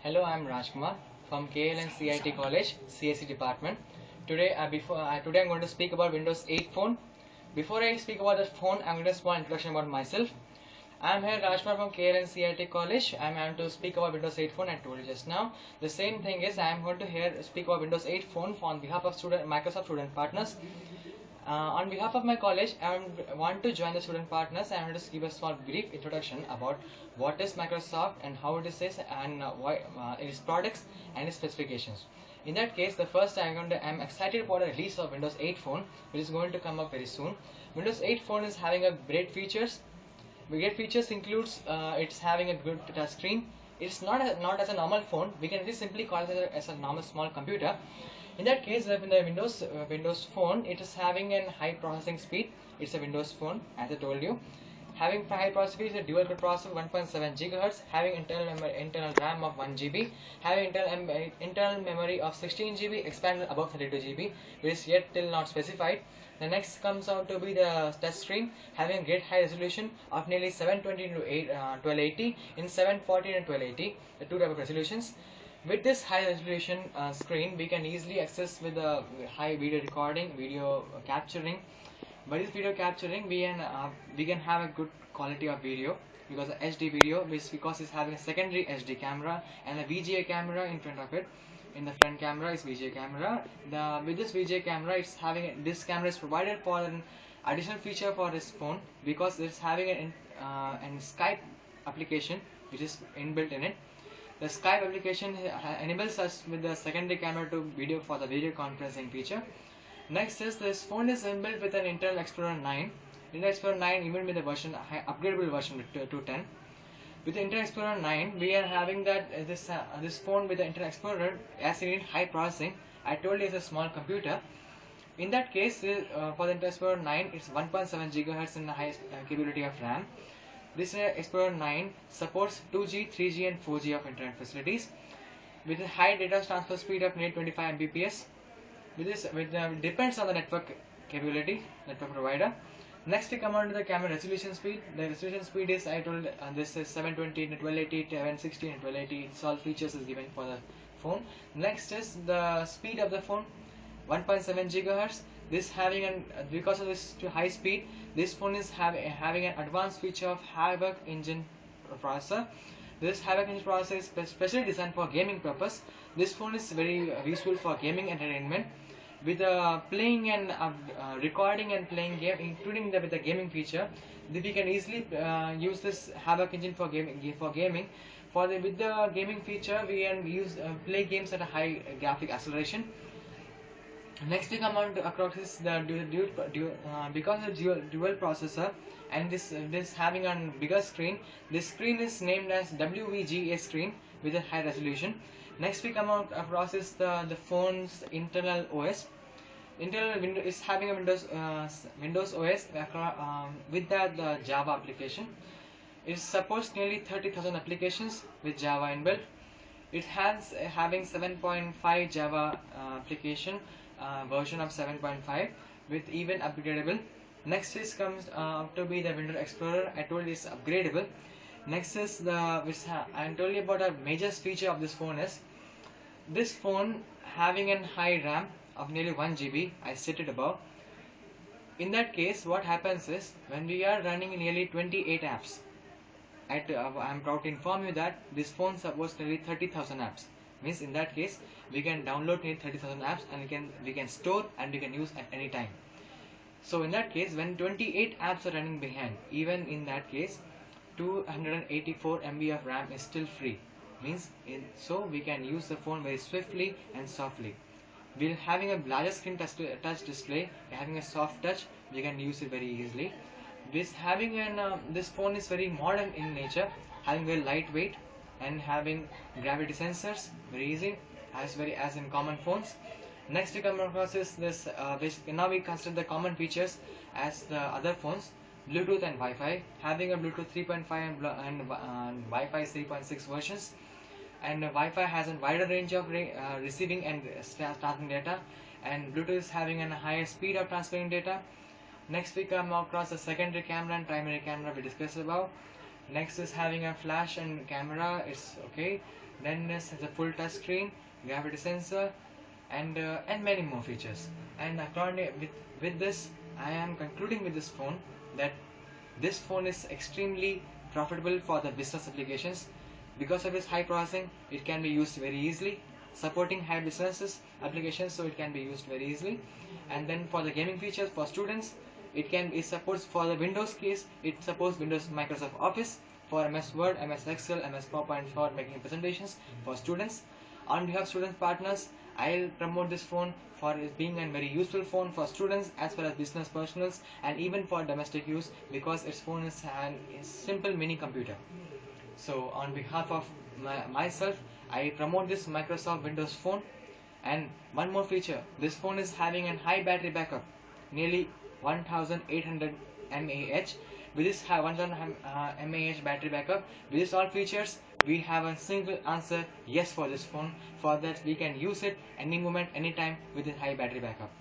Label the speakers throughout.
Speaker 1: Hello, I'm Rajkumar from KLN CIT College, CSE department. Today I'm going to speak about Windows 8 phone. Before I speak about the phone, I'm going to small introduction about myself. I'm here Rajkumar from KLN CIT College. I'm going to speak about Windows 8 phone. I told you just now. The same thing is I'm going to here speak about Windows 8 phone on behalf of Microsoft student partners. On behalf of my college, want to join the student partners. I want to give a small brief introduction about what is Microsoft and how it is and why its products and its specifications. In that case, the first I'm excited about the release of Windows 8 phone, which is going to come up very soon. Windows 8 phone is having a great features. Great features includes it's having a good touch screen. It's not as a normal phone. We can just simply call it as a normal small computer. In that case, in the Windows phone, it is having a high processing speed. It's a Windows phone, as I told you. Having high processing speed is a dual core processor 1.7 GHz, having internal RAM of 1 GB, having internal memory of 16 GB, expanded above 32 GB, which is yet till not specified. The next comes out to be the touch screen, having great high resolution of nearly 720 into 1280 in 740 and 1280, the two type of resolutions. With this high resolution screen, we can easily access with the high video recording, video capturing. By this video capturing, we can have a good quality of video because the HD video, because it's having a secondary HD camera and a VGA camera in front of it. In the front camera is VGA camera. With this VGA camera, this camera is provided for an additional feature for this phone because it's having an Skype application which is inbuilt in it. The Skype application enables us with the secondary camera to video for the video conferencing feature. Next is this phone is inbuilt with an Intel Explorer 9. Intel Explorer 9 even with the upgradable version to 10. With the Intel Explorer 9, we are having that this phone with the Intel Explorer as in high processing. I told you it's a small computer. In that case, for the Intel Explorer 9, it's 1.7 GHz in the highest capability of RAM. This Explorer 9 supports 2G, 3G and 4G of internet facilities with a high data transfer speed of near 25 Mbps. Depends on the network capability, network provider. Next we come on to the camera resolution speed. The resolution speed is I told this is 720 and 1280, 760 and 1280. It's all features is given for the phone. Next is the speed of the phone, 1.7 gigahertz. This having an because of this high speed, this phone is having an advanced feature of Havoc engine processor. This Havoc engine processor is specially designed for gaming purpose. This phone is very useful for gaming entertainment with playing and recording and playing game, including with the gaming feature. We can easily use this Havoc engine for gaming. With the gaming feature, we can use play games at a high graphic acceleration. Next we come on to across is the because of dual processor and this having a bigger screen. This screen is named as WVGA screen with a high resolution. Next we come out across is the phone's internal OS. Internal window is having a Windows OS with that the Java application. It supports nearly 30,000 applications with Java inbuilt. It has having 7.5 Java application version of 7.5 with even upgradable. Next is comes to be the Windows Explorer. I told you it's upgradable. Next is I told you about a major feature of this phone is this phone having a high RAM of nearly 1 GB. I stated above. In that case, what happens is when we are running nearly 28 apps. I'm proud to inform you that this phone supports nearly 30,000 apps. Means in that case, we can download nearly 30,000 apps and we can store and we can use at any time. So in that case, when 28 apps are running behind, even in that case, 284 MB of RAM is still free. So we can use the phone very swiftly and softly. We're having a larger screen touch display, having a soft touch, we can use it very easily. This phone is very modern in nature, having very lightweight and having gravity sensors, very easy, as in common phones. Next we come across is this, now we consider the common features as the other phones, Bluetooth and Wi-Fi, having a Bluetooth 3.5 and Wi-Fi 3.6 versions. And Wi-Fi has a wider range of receiving and transmitting data, and Bluetooth is having a higher speed of transferring data. Next we come across the secondary camera and primary camera we discussed above. Next is having a flash and camera, it's okay. Then this has a full touch screen, gravity sensor, and many more features. And according with this, I am concluding with this phone that this phone is extremely profitable for the business applications. Because of its high processing, it can be used very easily, supporting high businesses applications, so it can be used very easily. And then for the gaming features for students, it supports, for the Windows case, it supports Windows Microsoft Office for MS Word, MS Excel, MS PowerPoint for making presentations for students. On behalf of student partners, I'll promote this phone for it being a very useful phone for students as well as business personals, and even for domestic use, because its phone is a simple mini computer. So on behalf of myself, I promote this Microsoft Windows phone. And one more feature, this phone is having a high battery backup, nearly 1800 mAh. With this 1000 mAh battery backup, with this all features, we have a single answer yes for this phone. For that, we can use it any moment, anytime with a high battery backup.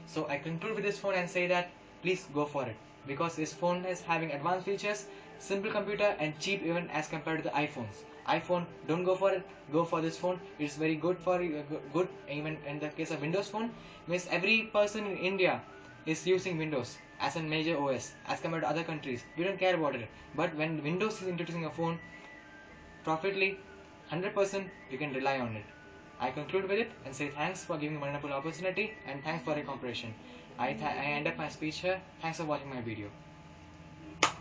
Speaker 1: So I conclude with this phone and say that please go for it, because this phone is having advanced features, simple computer, and cheap even as compared to the iPhones. iPhone, don't go for it, go for this phone. It's very good for you, good even in the case of Windows phone. Means every person in India is using Windows as a major OS as compared to other countries. We don't care about it. But when Windows is introducing a phone, profitably, 100% you can rely on it. I conclude with it and say thanks for giving me a wonderful opportunity, and thanks for your cooperation. I end up my speech here. Thanks for watching my video.